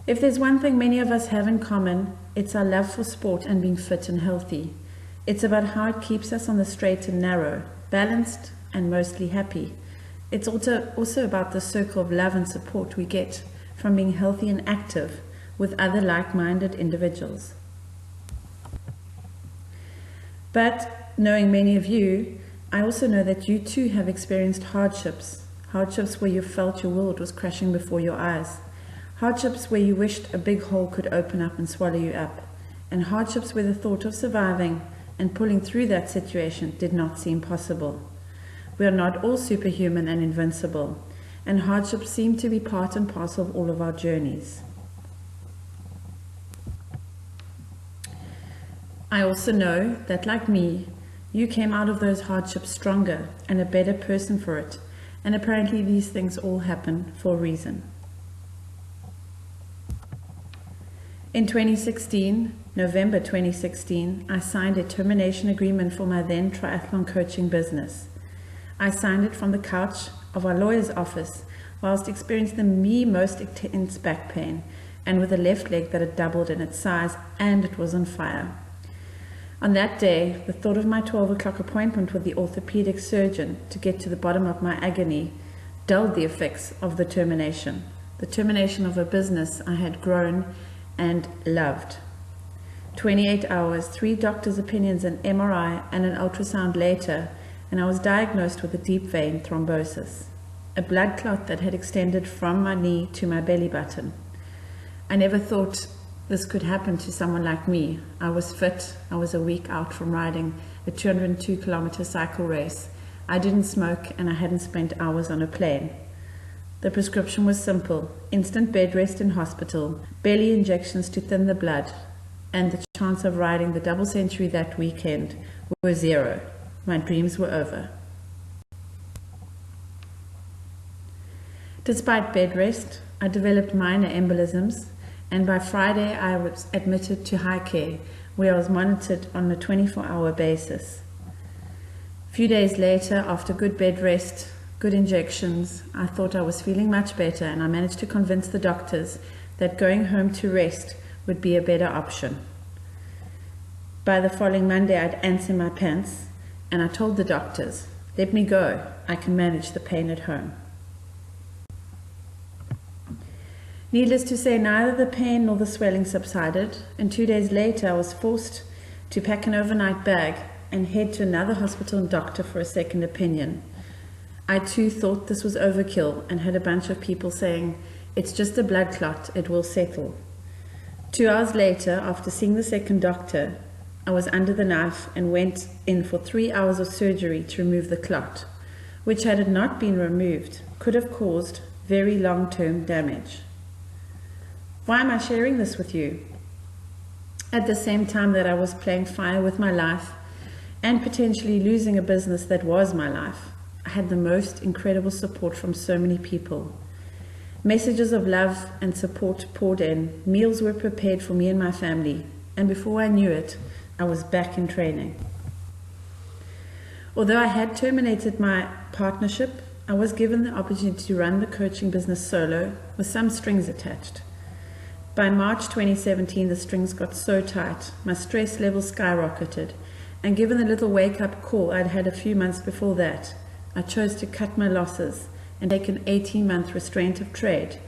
If there's one thing many of us have in common, it's our love for sport and being fit and healthy. It's about how it keeps us on the straight and narrow, balanced and mostly happy. It's also about the circle of love and support we get from being healthy and active with other like-minded individuals. But knowing many of you, I also know that you too have experienced hardships where you felt your world was crashing before your eyes, hardships where you wished a big hole could open up and swallow you up, and hardships where the thought of surviving and pulling through that situation did not seem possible. We are not all superhuman and invincible, and hardships seem to be part and parcel of all of our journeys. I also know that, like me, you came out of those hardships stronger and a better person for it, and apparently these things all happen for a reason. In 2016, November 2016, I signed a termination agreement for my then triathlon coaching business. I signed it from the couch of our lawyer's office whilst experiencing the most intense back pain and with a left leg that had doubled in its size and it was on fire. On that day, the thought of my 12 o'clock appointment with the orthopedic surgeon to get to the bottom of my agony dulled the effects of the termination of a business I had grown and loved. 28 hours, 3 doctors' opinions, an MRI and an ultrasound later, and I was diagnosed with a deep vein thrombosis, a blood clot that had extended from my knee to my belly button. I never thought this could happen to someone like me. I was fit. I was a week out from riding a 202-kilometer cycle race. I didn't smoke and I hadn't spent hours on a plane. The prescription was simple: instant bed rest in hospital, belly injections to thin the blood, and the chance of riding the double century that weekend were 0. My dreams were over. Despite bed rest, I developed minor embolisms, and by Friday I was admitted to high care, where I was monitored on a 24-hour basis. A few days later, after good bed rest, good injections, I thought I was feeling much better, and I managed to convince the doctors that going home to rest would be a better option. By the following Monday, I'd answered my pants, and I told the doctors, "Let me go, I can manage the pain at home." Needless to say, neither the pain nor the swelling subsided, and 2 days later I was forced to pack an overnight bag and head to another hospital and doctor for a second opinion. I too thought this was overkill and had a bunch of people saying, "It's just a blood clot, it will settle." 2 hours later, after seeing the second doctor, I was under the knife and went in for 3 hours of surgery to remove the clot, which, had it not been removed, could have caused very long-term damage. Why am I sharing this with you? At the same time that I was playing fire with my life and potentially losing a business that was my life, I had the most incredible support from so many people. Messages of love and support poured in, meals were prepared for me and my family, and before I knew it, I was back in training. Although I had terminated my partnership, I was given the opportunity to run the coaching business solo with some strings attached. By March 2017, the strings got so tight, my stress levels skyrocketed, and given the little wake-up call I'd had a few months before that, I chose to cut my losses and take an 18-month restraint of trade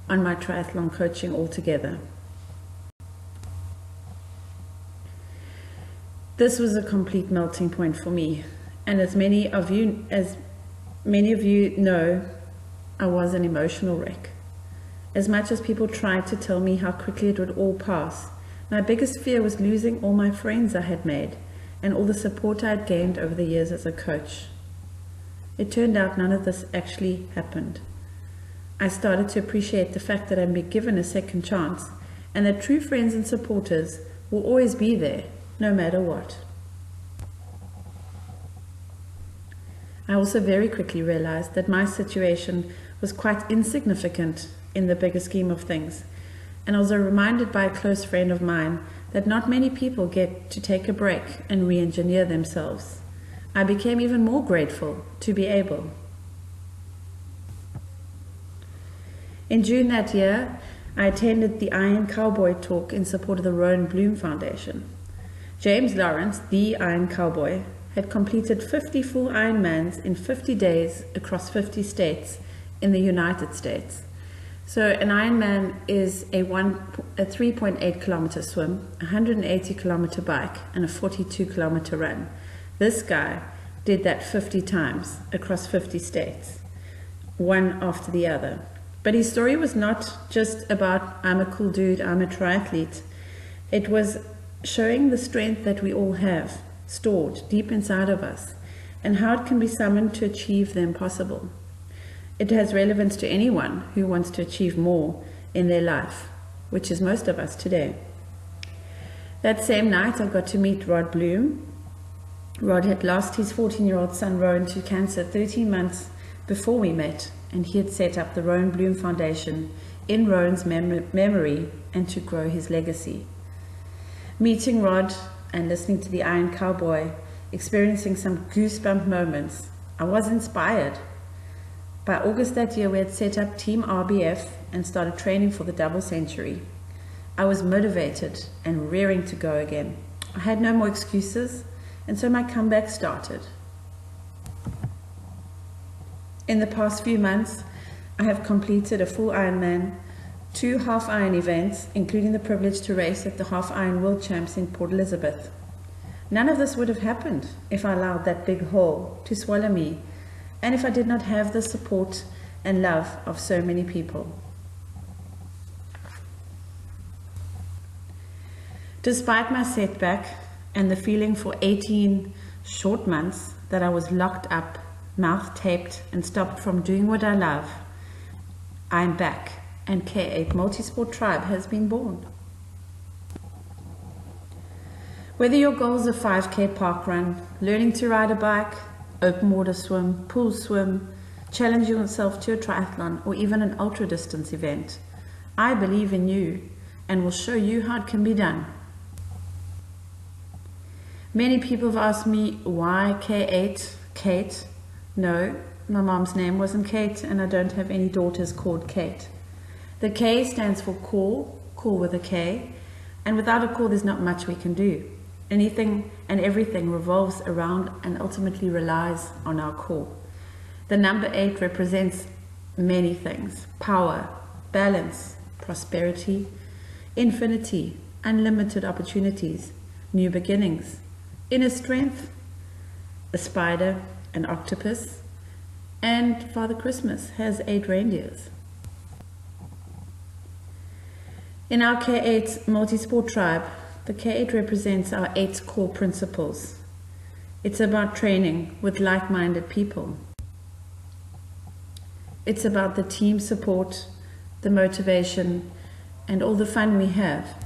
on my triathlon coaching altogether. This was a complete melting point for me, and as many of you know, I was an emotional wreck. As much as people tried to tell me how quickly it would all pass, my biggest fear was losing all my friends I had made and all the support I had gained over the years as a coach. It turned out none of this actually happened. I started to appreciate the fact that I'd been given a second chance and that true friends and supporters will always be there, no matter what. I also very quickly realized that my situation was quite insignificant in the bigger scheme of things, and I was reminded by a close friend of mine that not many people get to take a break and re-engineer themselves. I became even more grateful to be able. In June that year, I attended the Iron Cowboy talk in support of the Rowan Bloom Foundation. James Lawrence, the Iron Cowboy, had completed 50 full Ironmans in 50 days across 50 states in the United States. So an Ironman is a 3.8 kilometer swim, a 180 kilometer bike, and a 42 kilometer run. This guy did that 50 times across 50 states, one after the other. But his story was not just about, I'm a cool dude, I'm a triathlete. It was showing the strength that we all have stored deep inside of us and how it can be summoned to achieve the impossible. It has relevance to anyone who wants to achieve more in their life, which is most of us today. That same night I got to meet Rod Bloom. Rod had lost his 14-year-old son Rowan to cancer 13 months before we met, and he had set up the Rowan Bloom Foundation in Rowan's memory and to grow his legacy. Meeting Rod and listening to the Iron Cowboy, experiencing some goosebump moments, I was inspired. By August that year, we had set up Team RBF and started training for the double century. I was motivated and raring to go again. I had no more excuses, and so my comeback started. In the past few months, I have completed a full Ironman, 2 half-iron events, including the privilege to race at the half-iron world champs in Port Elizabeth. None of this would have happened if I allowed that big hole to swallow me, and if I did not have the support and love of so many people. Despite my setback and the feeling for 18 short months that I was locked up, mouth taped, and stopped from doing what I love, I'm back, and K8 Multisport Tribe has been born. Whether your goal is a 5K park run, learning to ride a bike, open water swim, pool swim, challenging yourself to a triathlon, or even an ultra distance event, I believe in you and will show you how it can be done. Many people have asked me, why K8, Kate? No, my mom's name wasn't Kate, and I don't have any daughters called Kate. The K stands for core with a K, and without a core there's not much we can do. Anything and everything revolves around and ultimately relies on our core. The number 8 represents many things: power, balance, prosperity, infinity, unlimited opportunities, new beginnings, inner strength, a spider, an octopus, and Father Christmas has 8 reindeers. In our K8 Multisport Tribe, the K8 represents our 8 core principles. It's about training with like-minded people. It's about the team support, the motivation, and all the fun we have.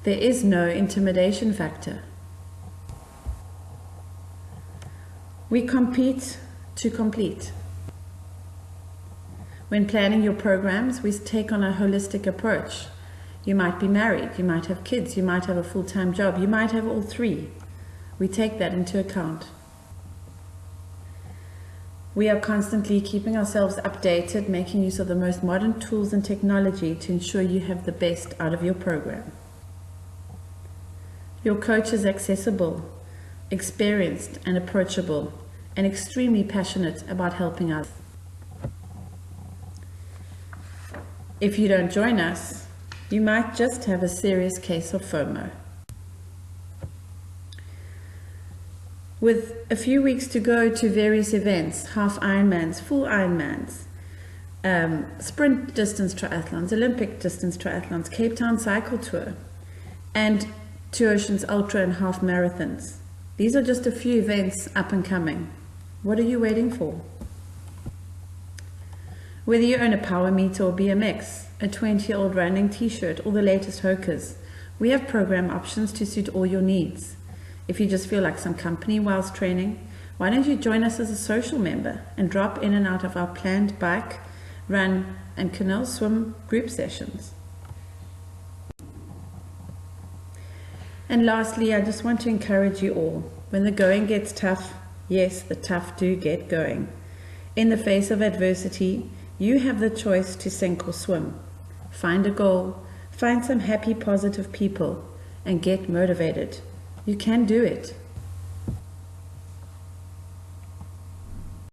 There is no intimidation factor. We compete to complete. When planning your programs, we take on a holistic approach. You might be married, you might have kids, you might have a full-time job, you might have all 3. We take that into account. We are constantly keeping ourselves updated, making use of the most modern tools and technology to ensure you have the best out of your program. Your coach is accessible, experienced and approachable, and extremely passionate about helping us. If you don't join us, you might just have a serious case of FOMO. With a few weeks to go to various events, half Ironmans, full Ironmans, sprint distance triathlons, Olympic distance triathlons, Cape Town cycle tour, and Two Oceans ultra and half marathons. These are just a few events up and coming. What are you waiting for? Whether you own a power meter or BMX, a 20-year-old running t-shirt, or the latest Hokers, we have program options to suit all your needs. If you just feel like some company whilst training, why don't you join us as a social member and drop in and out of our planned bike, run, and canal swim group sessions. And lastly, I just want to encourage you all, when the going gets tough, yes, the tough do get going. In the face of adversity, You have the choice to sink or swim. Find a goal, find some happy, positive people, and get motivated. You can do it.